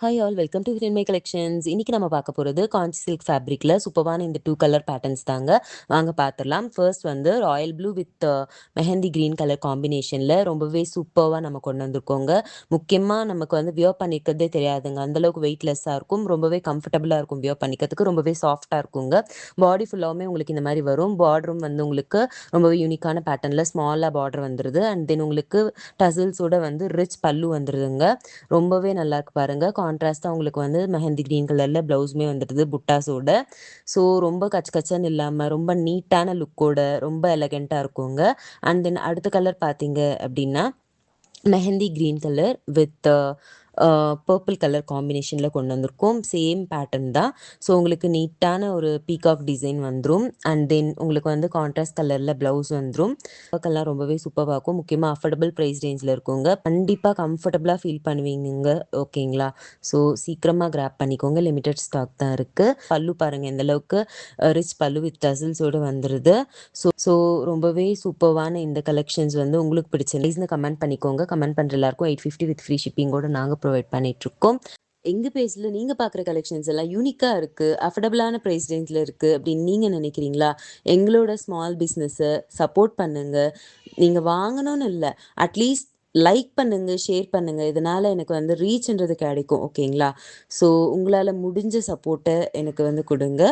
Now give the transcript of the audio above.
Hi all welcome to Hiranmai collections. இன்னைக்கு நம்ம பார்க்க போகிறது காஞ்சி சில்க் ஃபேப்ரிக்கில் சூப்பரான இந்த 2 கலர் பேட்டர்ன்ஸ் தாங்க. வாங்க பார்த்துடலாம். ஃபர்ஸ்ட் வந்து Royal blue with mehndi green colour காம்பினேஷனில் ரொம்பவே சூப்பராக நம்ம கொண்டு வந்திருக்கோங்க. முக்கியமாக நமக்கு வந்து வியர் பண்ணிக்கிறதே தெரியாதுங்க. அந்தளவுக்கு வெயிட்லெஸ்ஸாக இருக்கும், ரொம்பவே கம்ஃபர்டபுளாக இருக்கும், வியர் பண்ணிக்கிறதுக்கு ரொம்பவே சாஃப்டாக இருக்குங்க. பாடி ஃபுல்லாகவுமே உங்களுக்கு இந்த மாதிரி வரும். பார்டரும் வந்து உங்களுக்கு ரொம்பவே யூனிக்கான பேட்டர்னில் ஸ்மாலாக பார்டர் வந்துடுது. அண்ட் தென் உங்களுக்கு டசில்ஸோட வந்து ரிச் பல்லு வந்துடுதுங்க. ரொம்பவே நல்லா இருக்கு பாருங்கள். கான்ட்ராஸ்ட்டாக உங்களுக்கு வந்து மெஹந்தி க்ரீன் கலரில் ப்ளவுஸுமே வந்துடுது புட்டாஸோட. ஸோ ரொம்ப கச் கச்சன்னு இல்லாமல் ரொம்ப நீட்டான லுக்கோட ரொம்ப எலகெண்ட்டாக இருக்குங்க. அண்ட் தென் அடுத்த கலர் பார்த்தீங்க அப்படின்னா mehndi green colour with purple colour காம்பினேஷனில் கொண்டு வந்திருக்கோம். சேம் பேட்டர்ன் தான். ஸோ உங்களுக்கு நீட்டான ஒரு பீகாக் டிசைன் வந்துடும். அண்ட் தென் உங்களுக்கு வந்து கான்ட்ராஸ்ட் கலரில் ப்ளவுஸ் வந்துடும். ஒர்க்கெல்லாம் ரொம்பவே சூப்பராக இருக்கும். முக்கியமாக அஃபோர்டபுள் ப்ரைஸ் ரேஞ்சில் இருக்குங்க. கண்டிப்பாக கம்ஃபர்டபுளாக ஃபீல் பண்ணுவீங்க. ஓகேங்களா? ஸோ சீக்கிரமாக கிராப் பண்ணிக்கோங்க. லிமிட்டட் ஸ்டாக் தான் இருக்குது. பல்லு பாருங்கள் எந்த அளவுக்கு ரிச் பல்லு வித் டசில்ஸோடு வந்துடுது. ஸோ ரொம்பவே சூப்பரான இந்த கலெக்ஷன்ஸ் வந்து உங்களுக்கு பிடிச்சிருந்துச்சுன்னு கமெண்ட் பண்ணிக்கோங்க. கமெண்ட் பண்ணுற எல்லாருக்கும் 850 வித் ஃப்ரீ ஷிப்பிங்கோடு நாங்கள் ப்ரொவைட் பண்ணிகிட்ருக்கோம். எங்கள் பேஜில் நீங்கள் பார்க்குற கலெக்ஷன்ஸ் எல்லாம் யூனிக்காக இருக்குது, அஃபோர்டபுளான ப்ரைஸ் ரேஞ்சில் இருக்குது அப்படின்னு நீங்கள் நினைக்கிறீங்களா? எங்களோட ஸ்மால் பிஸ்னஸை சப்போர்ட் பண்ணுங்கள். நீங்கள் வாங்கணும்னு இல்லை, அட்லீஸ்ட் லைக் பண்ணுங்கள், ஷேர் பண்ணுங்கள். இதனால் எனக்கு வந்து ரீச்ன்றது கிடைக்கும். ஓகேங்களா? ஸோ உங்களால் முடிஞ்ச சப்போர்ட்டை எனக்கு வந்து கொடுங்க.